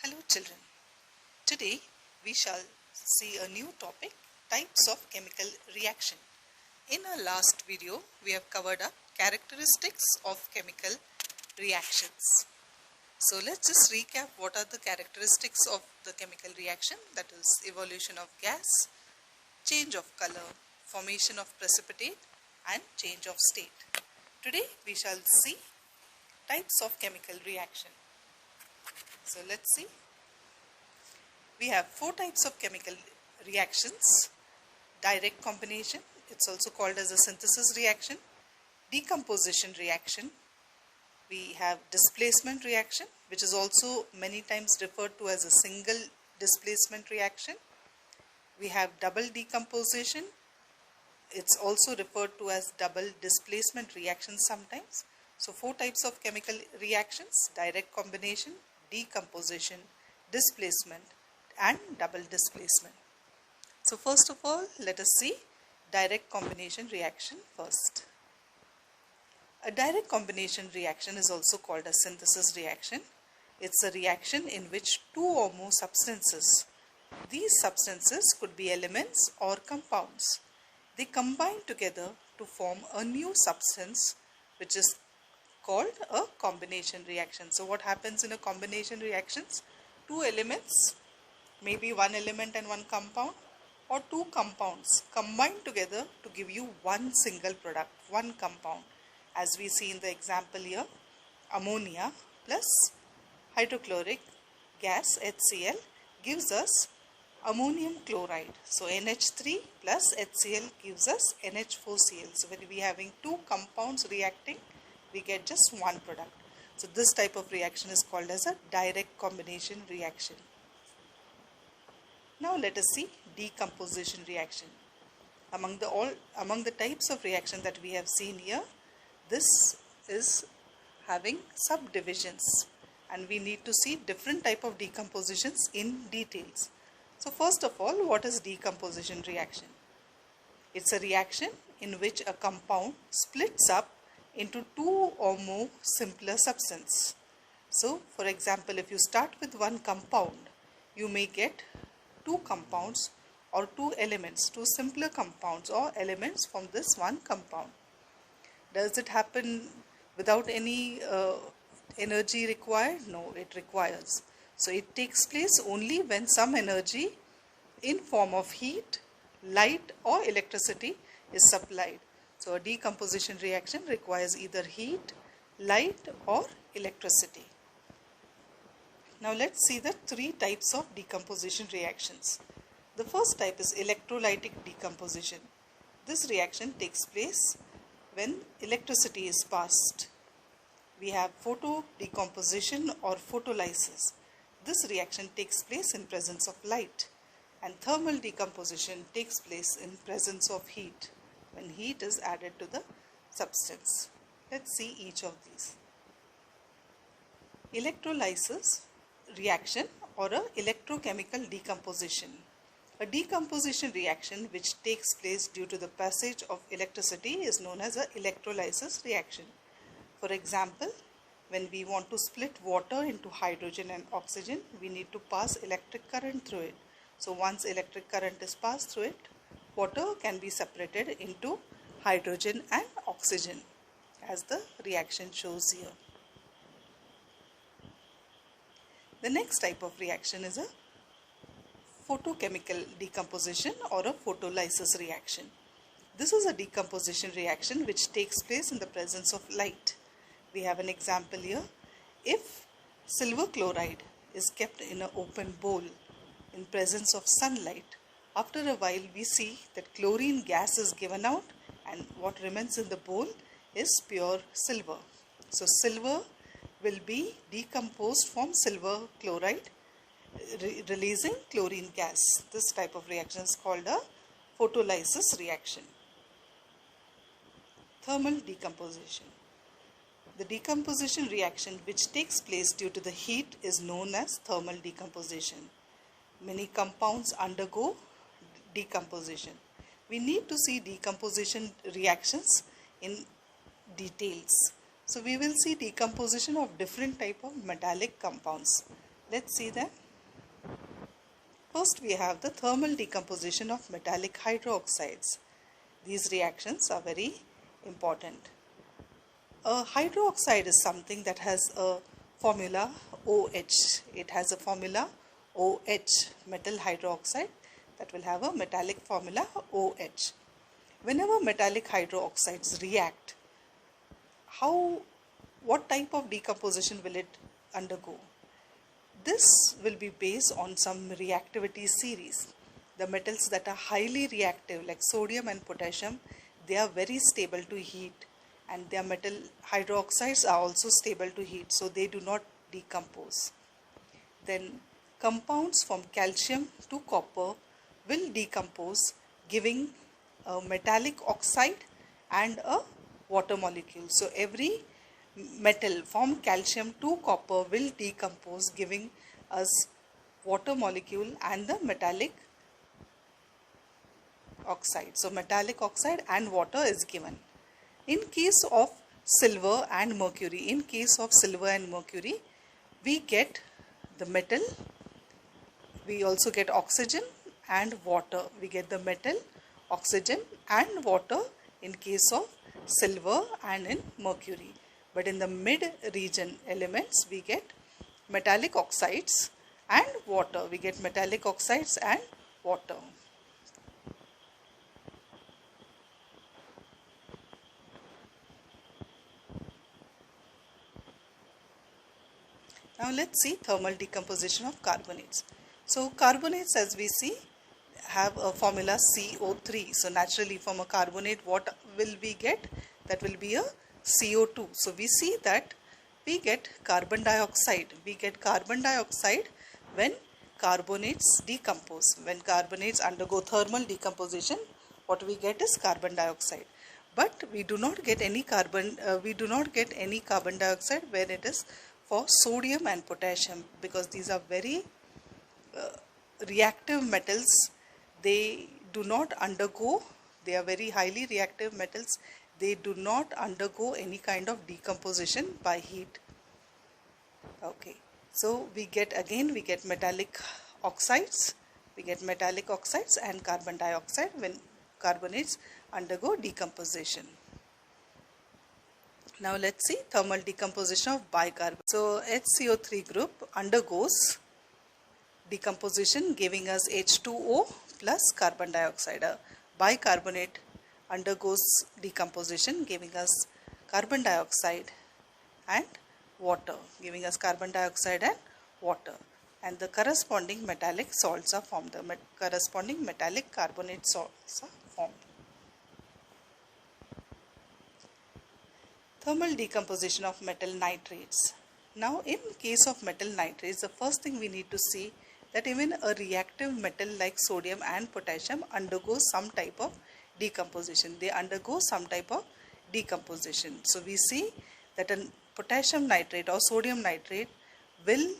Hello children. Today we shall see a new topic, types of chemical reaction. In our last video we have covered up characteristics of chemical reactions. So let's just recap what are the characteristics of the chemical reaction, that is evolution of gas, change of color, formation of precipitate and change of state. Today we shall see types of chemical reaction. So let's see. We have four types of chemical reactions: direct combination, it's also called as a synthesis reaction; decomposition reaction; we have displacement reaction, which is also many times referred to as a single displacement reaction; we have double decomposition, it's also referred to as double displacement reaction sometimes. So four types of chemical reactions: direct combination, decomposition, displacement and double displacement. So first of all, let us see direct combination reaction first. A direct combination reaction is also called a synthesis reaction. It's a reaction in which two or more substances, these substances could be elements or compounds, they combine together to form a new substance, which is called a combination reaction. So what happens in a combination reactions? Two elements, maybe one element and one compound, or two compounds combine together to give you one single product, one compound. As we see in the example here, ammonia plus hydrochloric gas HCl gives us ammonium chloride. So NH3 plus HCl gives us NH4Cl. So when we are having two compounds reacting, we get just one product. So this type of reaction is called as a direct combination reaction. Now let us see decomposition reaction. Among the types of reaction that we have seen here, this is having subdivisions and we need to see different type of decompositions in details. So first of all, what is decomposition reaction? It's a reaction in which a compound splits up into two or more simpler substances. So for example, if you start with one compound, you may get two compounds or two elements, two simpler compounds or elements from this one compound. Does it happen without any energy required? No, it requires. So it takes place only when some energy in form of heat, light or electricity is supplied. So a decomposition reaction requires either heat, light or electricity. Now let's see the three types of decomposition reactions. The first type is electrolytic decomposition. This reaction takes place when electricity is passed. We have photo decomposition or photolysis. This reaction takes place in presence of light, and thermal decomposition takes place in presence of heat, when heat is added to the substance. Let's see each of these. Electrolysis reaction or a electrochemical decomposition. A decomposition reaction which takes place due to the passage of electricity is known as an electrolysis reaction. For example, when we want to split water into hydrogen and oxygen, we need to pass electric current through it. So once electric current is passed through it, water can be separated into hydrogen and oxygen, as the reaction shows here. The next type of reaction is a photochemical decomposition or a photolysis reaction. This is a decomposition reaction which takes place in the presence of light. We have an example here. If silver chloride is kept in an open bowl in presence of sunlight, after a while we see that chlorine gas is given out and what remains in the bowl is pure silver. So silver will be decomposed from silver chloride, releasing chlorine gas. This type of reaction is called a photolysis reaction. Thermal decomposition. The decomposition reaction which takes place due to the heat is known as thermal decomposition. Many compounds undergo decomposition. We need to see decomposition reactions in details. So we will see decomposition of different type of metallic compounds. Let's see them. First we have the thermal decomposition of metallic hydroxides. These reactions are very important. A hydroxide is something that has a formula OH. It has a formula OH, metal hydroxide, that will have a metallic formula OH. Whenever metallic hydroxides react, what type of decomposition will it undergo? This will be based on some reactivity series. The metals that are highly reactive, like sodium and potassium, they are very stable to heat, and their metal hydroxides are also stable to heat, so they do not decompose. Then compounds from calcium to copper will decompose, giving a metallic oxide and a water molecule. So every metal from calcium to copper will decompose, giving us water molecule and the metallic oxide. So metallic oxide and water is given. In case of silver and mercury, we get the metal, we also get oxygen and water. We get the metal, oxygen and water in case of silver and in mercury. But in the mid region elements, we get metallic oxides and water. We get metallic oxides and water. Now let's see thermal decomposition of carbonates. So carbonates, as we see, have a formula CO3. So naturally from a carbonate, what will we get? That will be a CO2. So we see that we get carbon dioxide. We get carbon dioxide when carbonates decompose. When carbonates undergo thermal decomposition, what we get is carbon dioxide. But we do not get any carbon dioxide when it is for sodium and potassium, because these are very reactive metals. They are very highly reactive metals. They do not undergo any kind of decomposition by heat. Okay, so we get metallic oxides. We get metallic oxides and carbon dioxide when carbonates undergo decomposition. Now let's see thermal decomposition of bicarbonate. So HCO3 group undergoes decomposition, giving us H2O plus carbon dioxide. A bicarbonate undergoes decomposition, giving us carbon dioxide and water, and the corresponding metallic salts are formed. The corresponding metallic carbonate salts are formed. Thermal decomposition of metal nitrates. Now in case of metal nitrates, the first thing we need to see that even a reactive metal like sodium and potassium undergoes some type of decomposition. They undergo some type of decomposition. So we see that a potassium nitrate or sodium nitrate will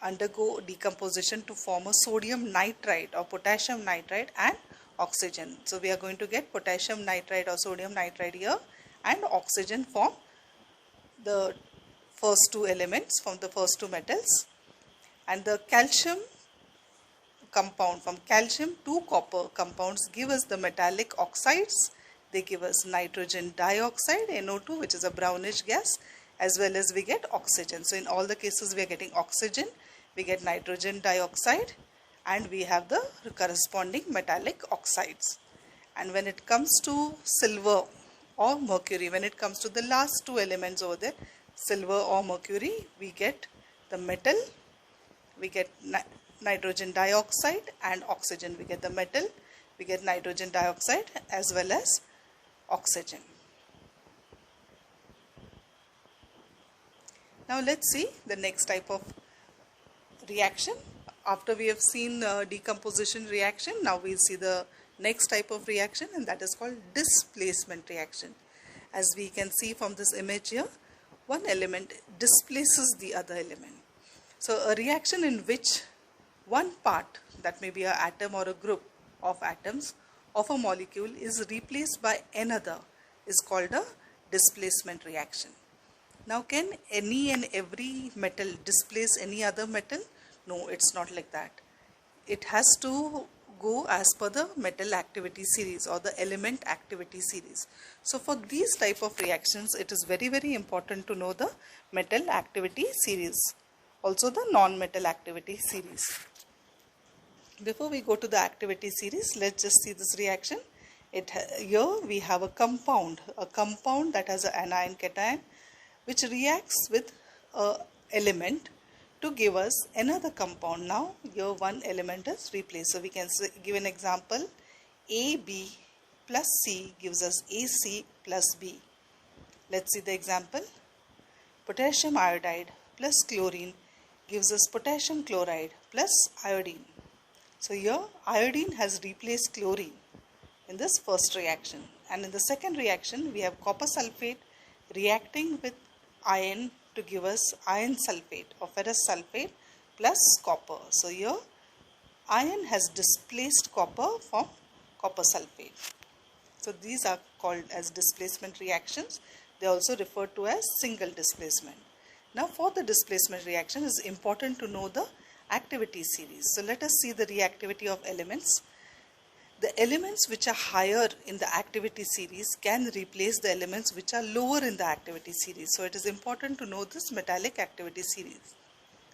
undergo decomposition to form a sodium nitrite or potassium nitrite and oxygen. So we are going to get potassium nitrite or sodium nitrite here and oxygen from the first two elements, from the first two metals. And the calcium compound, from calcium to copper compounds, give us the metallic oxides. They give us nitrogen dioxide, NO2, which is a brownish gas, as well as we get oxygen. So in all the cases we are getting oxygen, we get nitrogen dioxide, and we have the corresponding metallic oxides. And when it comes to silver or mercury, when it comes to the last two elements over there, silver or mercury, we get the metal, we get nitrogen dioxide and oxygen. We get the metal, we get nitrogen dioxide as well as oxygen. Now let's see the next type of reaction. After we have seen decomposition reaction, now we'll see the next type of reaction, and that is called displacement reaction. As we can see from this image here, one element displaces the other element. So a reaction in which one part, that may be an atom or a group of atoms of a molecule, is replaced by another is called a displacement reaction. Now, can any and every metal displace any other metal? No, it's not like that. It has to go as per the metal activity series or the element activity series. So for these type of reactions, it is very, very important to know the metal activity series, also the non-metal activity series. Before we go to the activity series, let's just see this reaction. Here we have a compound that has an anion cation, which reacts with a element to give us another compound. Now here one element is replaced. So we can give an example. AB plus C gives us AC plus B. Let's see the example. Potassium iodide plus chlorine gives us potassium chloride plus iodine. So here iodine has replaced chlorine in this first reaction, and in the second reaction we have copper sulfate reacting with iron to give us iron sulfate or ferrous sulfate plus copper. So here iron has displaced copper from copper sulfate. So these are called as displacement reactions. They are also referred to as single displacement. Now for the displacement reaction, it is important to know the activity series. So let us see the reactivity of elements. The elements which are higher in the activity series can replace the elements which are lower in the activity series. So it is important to know this metallic activity series.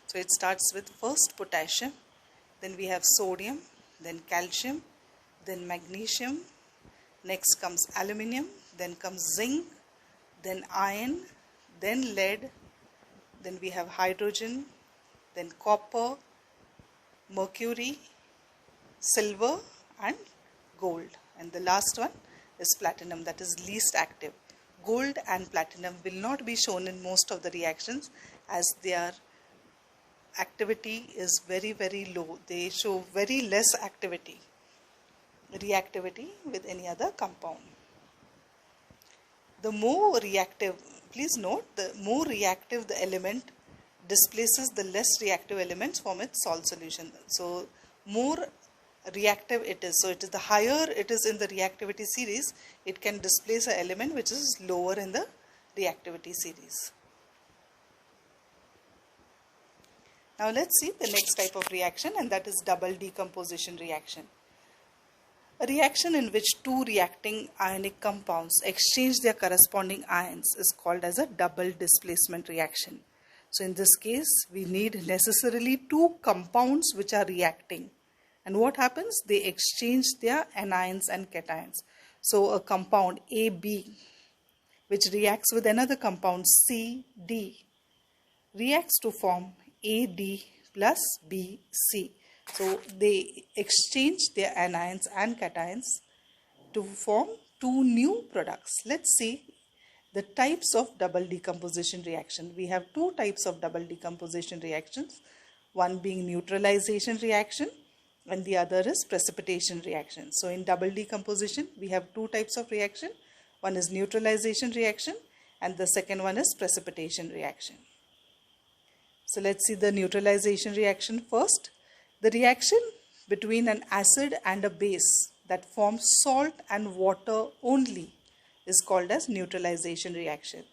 So it starts with first potassium, then we have sodium, then calcium, then magnesium, next comes aluminium, then comes zinc, then iron, then lead, then we have hydrogen, then copper, mercury, silver and gold, and the last one is platinum, that is least active. Gold and platinum will not be shown in most of the reactions as their activity is very, very low. They show very less reactivity with any other compound. The more reactive, please note, the more reactive the element displaces the less reactive elements from its salt solution. So more reactive it is. So it is the higher it is in the reactivity series, it can displace an element which is lower in the reactivity series. Now let's see the next type of reaction, and that is double decomposition reaction. A reaction in which two reacting ionic compounds exchange their corresponding ions is called as a double displacement reaction. So in this case, we need necessarily two compounds which are reacting. And what happens? They exchange their anions and cations. So a compound AB, which reacts with another compound CD, reacts to form AD plus BC. So they exchange their anions and cations to form two new products. Let's see the types of double decomposition reaction. We have two types of double decomposition reactions, one being neutralization reaction and the other is precipitation reaction. So in double decomposition, we have two types of reaction. One is neutralization reaction and the second one is precipitation reaction. So let's see the neutralization reaction first. The reaction between an acid and a base that forms salt and water only is called as neutralization reaction.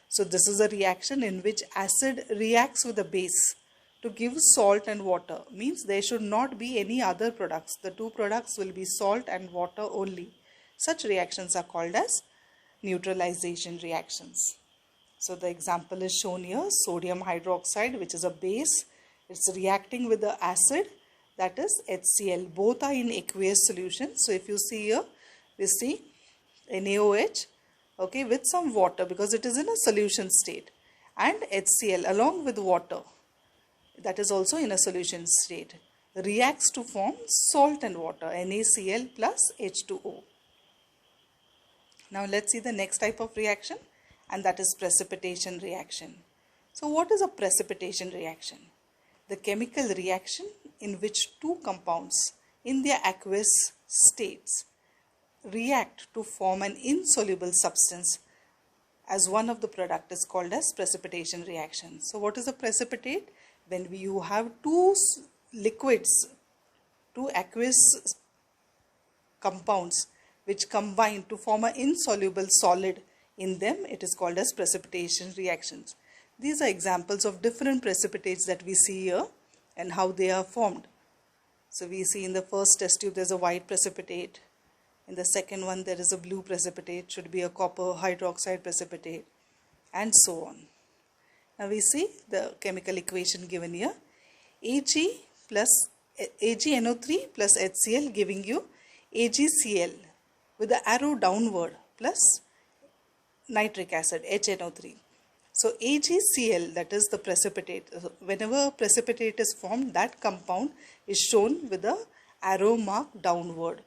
So this is a reaction in which acid reacts with a base to give salt and water. Means there should not be any other products. The two products will be salt and water only. Such reactions are called as neutralization reactions. So the example is shown here, sodium hydroxide, which is a base. It's reacting with the acid, that is HCl. Both are in aqueous solution. So if you see here, we see NaOH, okay, with some water because it is in a solution state, and HCl along with water, that is also in a solution state, reacts to form salt and water, NaCl plus H2O. Now let's see the next type of reaction, and that is precipitation reaction. So what is a precipitation reaction? The chemical reaction in which two compounds in their aqueous states react to form an insoluble substance as one of the product is called as precipitation reaction. So what is a precipitate? When you have two liquids, two aqueous compounds which combine to form an insoluble solid In them, it is called as precipitation reactions. These are examples of different precipitates that we see here and how they are formed. So we see in the first test tube there's a white precipitate. In the second one there is a blue precipitate, should be a copper hydroxide precipitate, and so on. Now we see the chemical equation given here. AgNO3 plus HCl giving you AgCl with the arrow downward plus nitric acid HNO3. So AgCl, that is the precipitate. Whenever a precipitate is formed, that compound is shown with the arrow mark downward.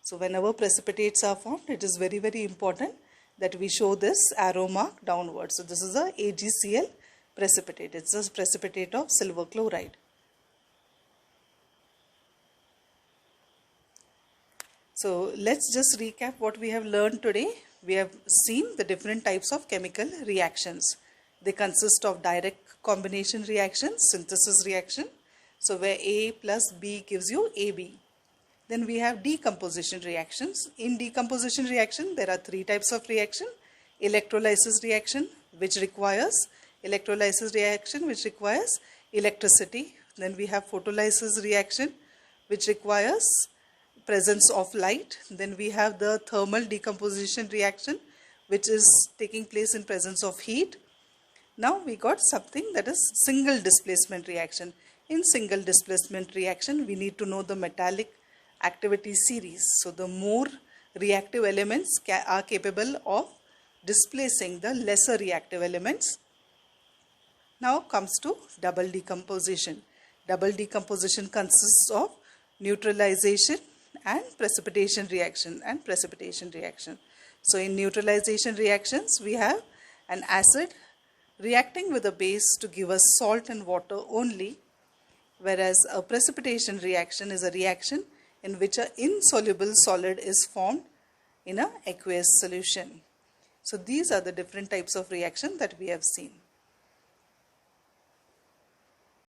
So whenever precipitates are formed, it is very, very important that we show this arrow mark downward. So this is a AgCl precipitate. It's a precipitate of silver chloride. So let's just recap what we have learned today. We have seen the different types of chemical reactions. They consist of direct combination reaction, synthesis reaction. So where A plus B gives you AB. Then we have decomposition reactions. In decomposition reaction, there are three types of reaction. Electrolysis reaction, which requires electricity. Then we have photolysis reaction, which requires presence of light. Then we have the thermal decomposition reaction, which is taking place in presence of heat. Now we got something that is single displacement reaction. In single displacement reaction, we need to know the metallic activity series. So the more reactive elements are capable of displacing the lesser reactive elements. Now comes to double decomposition. Double decomposition consists of neutralization and precipitation reaction So in neutralization reactions, we have an acid reacting with a base to give us salt and water only, whereas a precipitation reaction is a reaction in which an insoluble solid is formed in an aqueous solution. So these are the different types of reaction that we have seen.